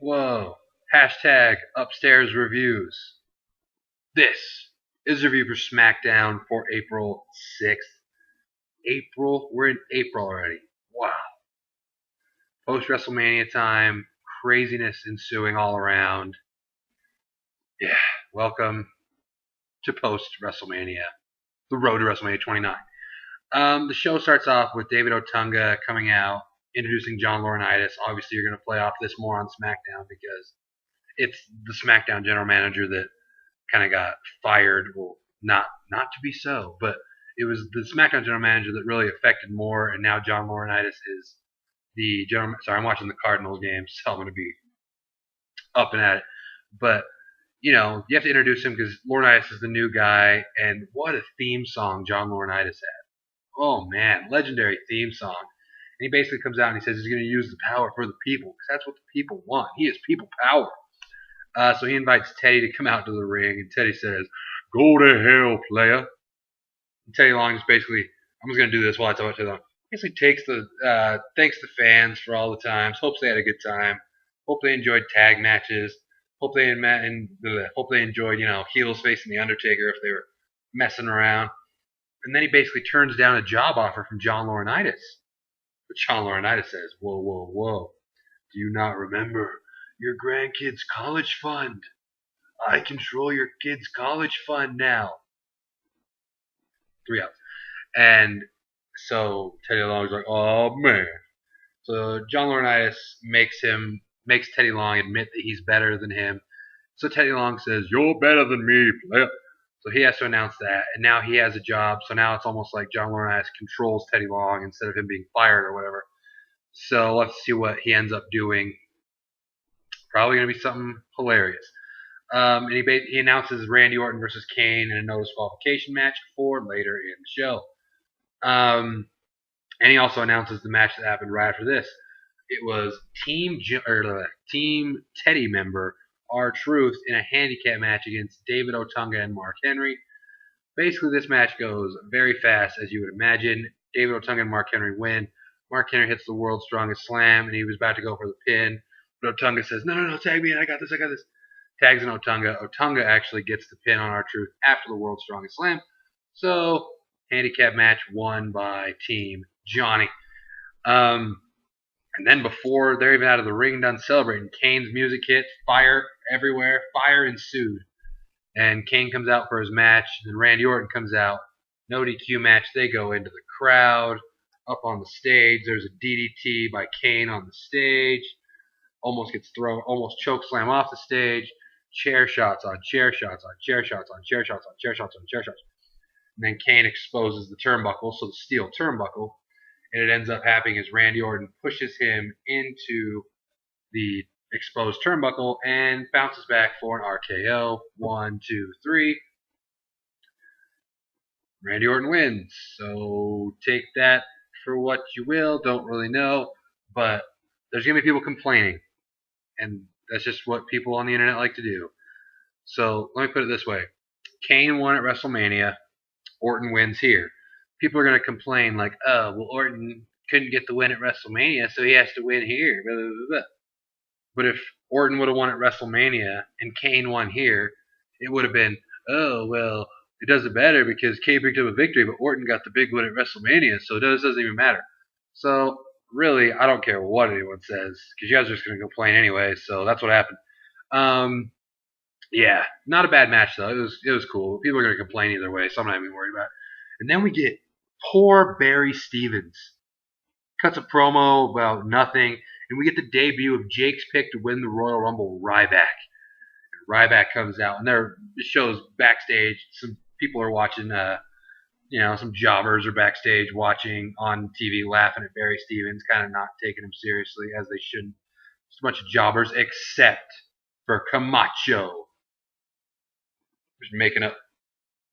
Whoa. Hashtag upstairs reviews. This is a review for Smackdown for April 6th. We're in April already. Wow. Post WrestleMania time, craziness ensuing all around. Yeah, welcome to post WrestleMania, the road to WrestleMania 29. The show starts off with David Otunga coming out, introducing John Laurinaitis. Obviously, you're going to play off this more on SmackDown because it's the SmackDown general manager that kind of got fired. Well, not to be so, but it was the SmackDown general manager that really affected more. And now John Laurinaitis is the general. Sorry, I'm watching the Cardinals game, so I'm going to be up and at it. But you have to introduce him because Laurinaitis is the new guy, and what a theme song John Laurinaitis had. Oh man, legendary theme song. And he basically comes out and he says he's going to use the power for the people because that's what the people want. He is people power. So he invites Teddy to come out to the ring, and Teddy says, "Go to hell, player." And Teddy Long just basically, I'm just going to do this while I talk about Teddy Long. Basically thanks the fans for all the times. Hopes they had a good time. Hope they enjoyed tag matches. Hope they enjoyed, heels facing the Undertaker if they were messing around. And then he basically turns down a job offer from John Laurinaitis. But John Laurinaitis says, "Whoa, whoa, whoa. Do you not remember your grandkids' college fund? I control your kids' college fund now." 3 outs. And so Teddy Long's like, "Oh man." So John Laurinaitis makes Teddy Long admit that he's better than him. So Teddy Long says, "You're better than me, player." So he has to announce that, and now he has a job. So now it's almost like John Laurinaitis controls Teddy Long instead of him being fired or whatever. So let's see what he ends up doing. Probably going to be something hilarious. And he announces Randy Orton versus Kane in a no disqualification match for later in the show. And he also announces the match that happened right after this. It was Team Teddy member R-Truth in a handicap match against David Otunga and Mark Henry. Basically, this match goes very fast, as you would imagine. David Otunga and Mark Henry win. Mark Henry hits the world's strongest slam, and he was about to go for the pin. But Otunga says, no, tag me in. I got this. Tags in Otunga. Otunga actually gets the pin on R-Truth after the world's strongest slam. So, handicap match won by Team Johnny. And then before they're even out of the ring done celebrating, Kane's music hits, fire everywhere, fire ensued. And Kane comes out for his match, and Randy Orton comes out. No DQ match, they go into the crowd. Up on the stage, there's a DDT by Kane on the stage. Almost gets thrown, almost choke slam off the stage. Chair shots on chair shots on chair shots on chair shots on chair shots on chair shots. And then Kane exposes the turnbuckle, so the steel turnbuckle. And it ends up happening as Randy Orton pushes him into the exposed turnbuckle and bounces back for an RKO. 1, 2, 3. Randy Orton wins. So take that for what you will. Don't really know. But there's going to be people complaining. And that's just what people on the internet like to do. So let me put it this way. Kane won at WrestleMania. Orton wins here. People are going to complain like, "Oh, well, Orton couldn't get the win at WrestleMania, so he has to win here." Blah, blah, blah, blah. But if Orton would have won at WrestleMania and Kane won here, it would have been, "Oh, well, it doesn't matter because Kane picked up a victory, but Orton got the big win at WrestleMania, so it doesn't even matter." So really, I don't care what anyone says because you guys are just going to complain anyway. So that's what happened. Yeah, not a bad match though. It was cool. People are going to complain either way, so I'm not even worried about it. And then we get poor Barry Stevens. Cuts a promo about nothing, and we get the debut of Jake's pick to win the Royal Rumble, Ryback. And Ryback comes out, and it shows backstage. Some people are watching, some jobbers are backstage watching on TV, laughing at Barry Stevens, kind of not taking him seriously, as they shouldn't. Just a bunch of jobbers, except for Camacho. Just making up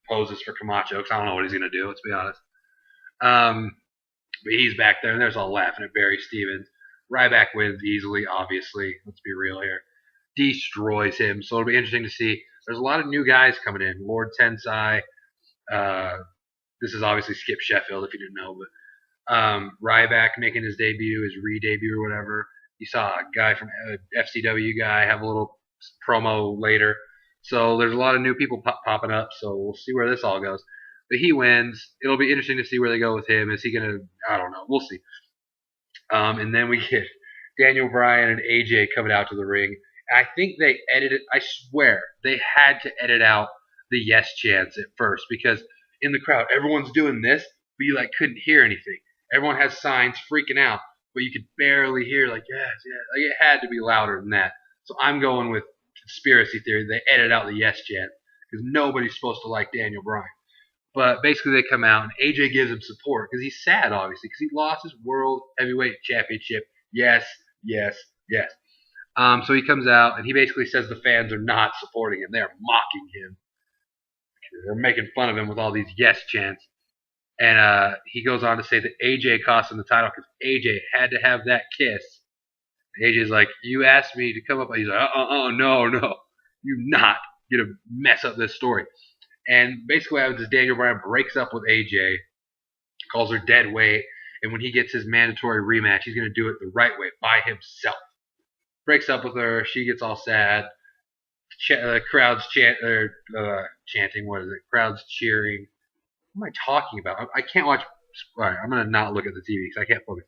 poses for Camacho, because I don't know what he's going to do, let's be honest. But he's back there, and there's all laughing at Barry Stevens. Ryback wins easily, obviously. Let's be real here. Destroys him, so it'll be interesting to see. There's a lot of new guys coming in. Lord Tensai. This is obviously Skip Sheffield, if you didn't know. But Ryback making his debut, his re-debut or whatever. You saw a guy from FCW guy have a little promo later. So there's a lot of new people popping up. So we'll see where this all goes. But he wins. It'll be interesting to see where they go with him. Is he gonna? I don't know. We'll see. And then we get Daniel Bryan and AJ coming out to the ring. I think they edited. I swear they had to edit out the yes chants at first because in the crowd everyone's doing this, but you like couldn't hear anything. Everyone has signs freaking out, but you could barely hear like yes, yes. Like it had to be louder than that. So I'm going with conspiracy theory. They edited out the yes chant because nobody's supposed to like Daniel Bryan. But basically, they come out and AJ gives him support because he's sad, obviously, because he lost his World Heavyweight Championship. Yes, yes, yes. So he comes out and he basically says the fans are not supporting him. They're mocking him. They're making fun of him with all these yes chants. And he goes on to say that AJ cost him the title because AJ had to have that kiss. AJ's like, you asked me to come up. He's like, no. You're not going to mess up this story. And basically what happens is Daniel Bryan breaks up with AJ, calls her dead weight, and when he gets his mandatory rematch, he's going to do it the right way, by himself. Breaks up with her, she gets all sad, crowds chanting, what is it? Crowds cheering. What am I talking about? I can't watch. Alright, I'm going to not look at the TV because I can't focus.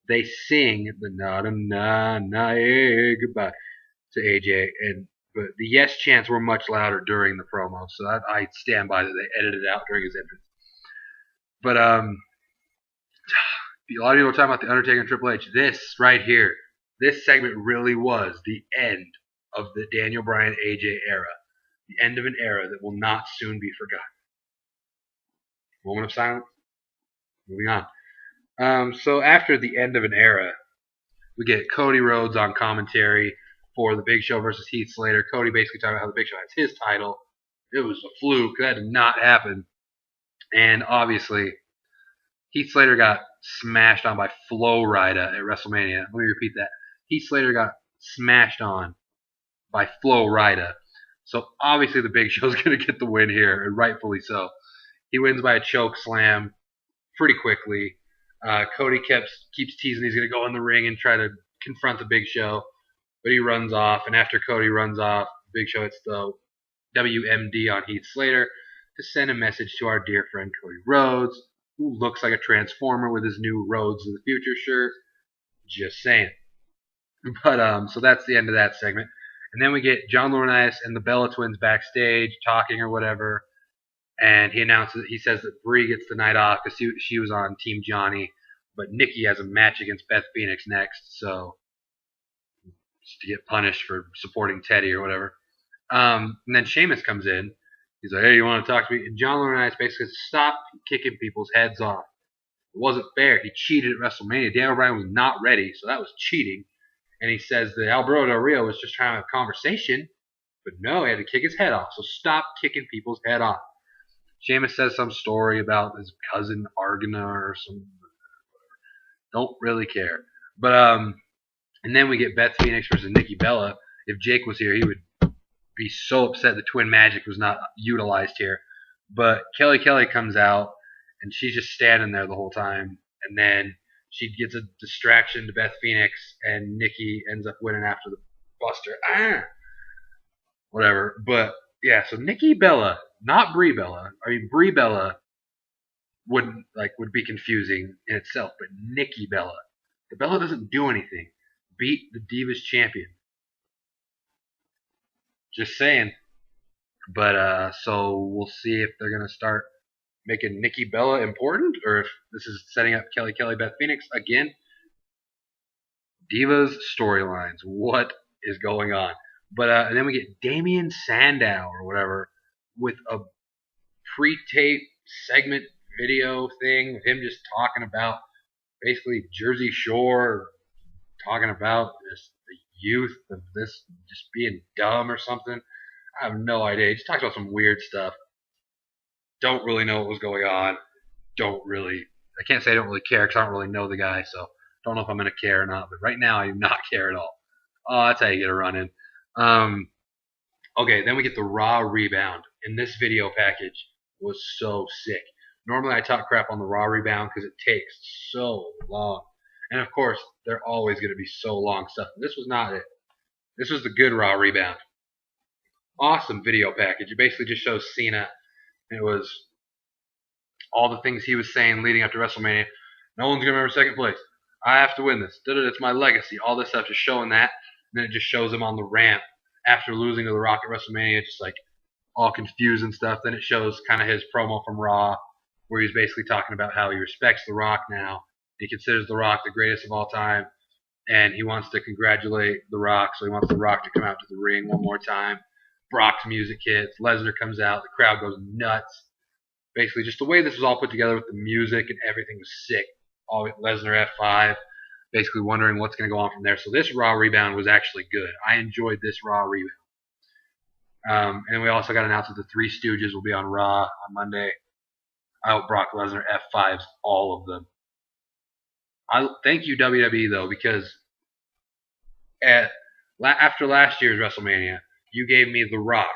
They sing the na goodbye to AJ, but the yes chants were much louder during the promo, so I stand by that they edited it out during his entrance. But a lot of people are talking about the Undertaker and Triple H. This right here, this segment really was the end of the Daniel Bryan AJ era, the end of an era that will not soon be forgotten. Moment of silence. Moving on. So after the end of an era, we get Cody Rhodes on commentary for the Big Show versus Heath Slater. Cody basically talking about how the Big Show has his title. It was a fluke. That did not happen. And obviously, Heath Slater got smashed on by Flo Rida at WrestleMania. Let me repeat that. Heath Slater got smashed on by Flo Rida. So obviously the Big Show's going to get the win here, and rightfully so. He wins by a choke slam pretty quickly. Cody keeps teasing he's going to go in the ring and try to confront the Big Show. But he runs off, and after Cody runs off, Big Show hits the WMD on Heath Slater to send a message to our dear friend Cody Rhodes, who looks like a transformer with his new Rhodes of the Future shirt. Just saying. But so that's the end of that segment. And then we get John Laurinaitis and the Bella Twins backstage talking or whatever, and he says that Brie gets the night off because she was on Team Johnny, but Nikki has a match against Beth Phoenix next, so to get punished for supporting Teddy or whatever. And then Sheamus comes in. He's like, hey, you want to talk to me? And John Laurinaitis basically says, stop kicking people's heads off. It wasn't fair. He cheated at WrestleMania. Daniel Bryan was not ready, so that was cheating. And he says that Alberto Del Rio was just trying to have a conversation, but no, he had to kick his head off. So stop kicking people's head off. Sheamus says some story about his cousin Argana or some. Don't really care. But and then we get Beth Phoenix versus Nikki Bella. If Jake was here, he would be so upset the twin magic was not utilized here. But Kelly comes out, and she's just standing there the whole time. And then she gets a distraction to Beth Phoenix, and Nikki ends up winning after the Buster. Whatever. But, yeah, so Nikki Bella, not Brie Bella. I mean, Brie Bella would be confusing in itself, but Nikki Bella. The Bella doesn't do anything. Beat the Divas champion. Just saying. But so we'll see if they're gonna start making Nikki Bella important, or if this is setting up Kelly Beth Phoenix again. Divas storylines. What is going on? But and then we get Damian Sandow or whatever with a pre-tape segment video thing with him just talking about basically Jersey Shore, talking about the youth of this just being dumb or something. I have no idea. He just talks about some weird stuff. Don't really know what was going on. I can't say I don't really care because I don't really know the guy, so don't know if I'm going to care or not. But right now, I do not care at all. Oh, that's how you get a run in. Okay, then we get the Raw Rebound. And this video package was so sick. Normally, I talk crap on the Raw Rebound because it takes so long. And of course, they're always going to be so long stuff. This was not it. This was the good Raw rebound. Awesome video package. It basically just shows Cena. It was all the things he was saying leading up to WrestleMania. No one's going to remember second place. I have to win this. It's my legacy. All this stuff just showing that. And then it just shows him on the ramp after losing to The Rock at WrestleMania, just like all confused and stuff. Then it shows kind of his promo from Raw, where he's basically talking about how he respects The Rock now. He considers The Rock the greatest of all time, and he wants to congratulate The Rock, so he wants The Rock to come out to the ring one more time. Brock's music hits. Lesnar comes out. The crowd goes nuts. Basically, just the way this was all put together with the music and everything was sick. All Lesnar F5, basically wondering what's going to go on from there. So this Raw rebound was actually good. I enjoyed this Raw rebound. And we also got announced that the Three Stooges will be on Raw on Monday. I hope Brock Lesnar F5s all of them. Thank you, WWE, though, because after last year's WrestleMania, you gave me The Rock.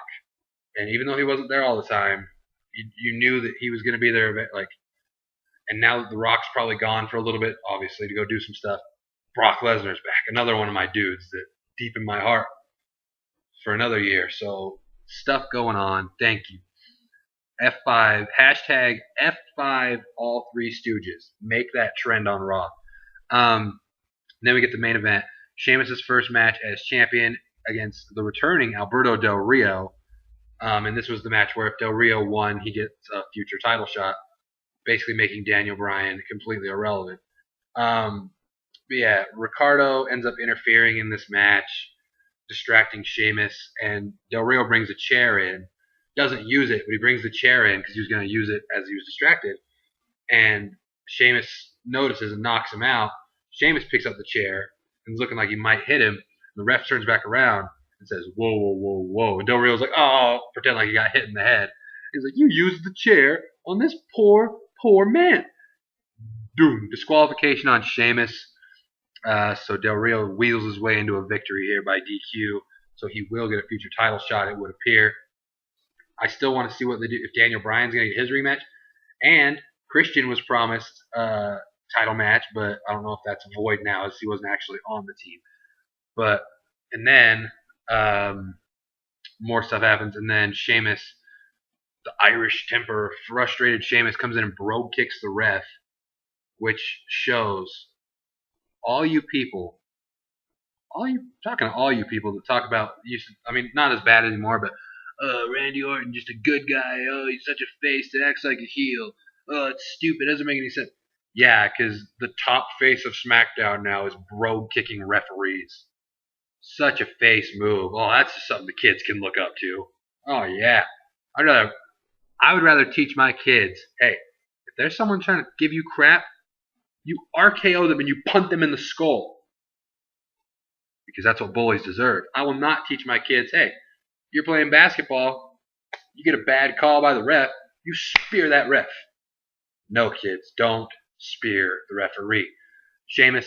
And even though he wasn't there all the time, you knew that he was going to be there. And now that The Rock's probably gone for a little bit, obviously, to go do some stuff, Brock Lesnar's back. Another one of my dudes that deep in my heart for another year. So stuff going on. Thank you. F5, hashtag F5 all Three Stooges. Make that trend on Raw. Then we get the main event. Sheamus' first match as champion against the returning Alberto Del Rio. And this was the match where if Del Rio won, he gets a future title shot, basically making Daniel Bryan completely irrelevant. But yeah, Ricardo ends up interfering in this match, distracting Sheamus, and Del Rio brings a chair in. Doesn't use it, but he brings the chair in because he was going to use it as he was distracted. And Sheamus notices and knocks him out. Sheamus picks up the chair and is looking like he might hit him. The ref turns back around and says, whoa, whoa, whoa, whoa. And Del Rio's like, oh, pretend like he got hit in the head. He's like, you used the chair on this poor, poor man. Doom. Disqualification on Sheamus. So Del Rio wheels his way into a victory here by DQ. So he will get a future title shot, it would appear. I still want to see what they do if Daniel Bryan's going to get his rematch. And Christian was promised a title match, but I don't know if that's void now as he wasn't actually on the team. And then more stuff happens, and then Sheamus, the Irish temper, frustrated Sheamus comes in and bro kicks the ref, which shows all you people that talk about, not as bad anymore, but Randy Orton, just a good guy. Oh, he's such a face that acts like a heel. Oh, it's stupid. It doesn't make any sense. Yeah, because the top face of SmackDown now is bro kicking referees. Such a face move. Oh, that's just something the kids can look up to. Oh yeah. I would rather teach my kids, hey, if there's someone trying to give you crap, you RKO them and you punt them in the skull. Because that's what bullies deserve. I will not teach my kids, hey, you're playing basketball, you get a bad call by the ref, you spear that ref. No, kids, don't spear the referee. Sheamus,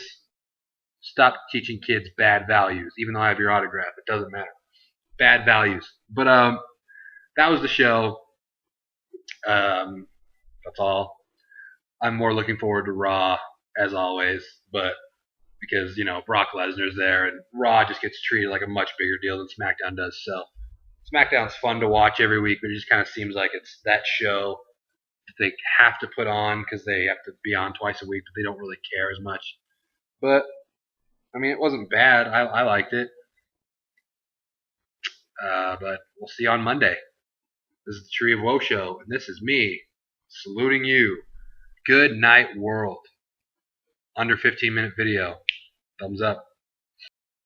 stop teaching kids bad values. Even though I have your autograph, it doesn't matter. Bad values. But that was the show. That's all. I'm more looking forward to Raw, as always, but because, Brock Lesnar's there, and Raw just gets treated like a much bigger deal than SmackDown does. So SmackDown's fun to watch every week, but it just kind of seems like it's that show that they have to put on because they have to be on twice a week, but they don't really care as much. But, it wasn't bad. I liked it. But we'll see you on Monday. This is the Tree of Woe show, and this is me saluting you. Good night, world. Under 15-minute video. Thumbs up.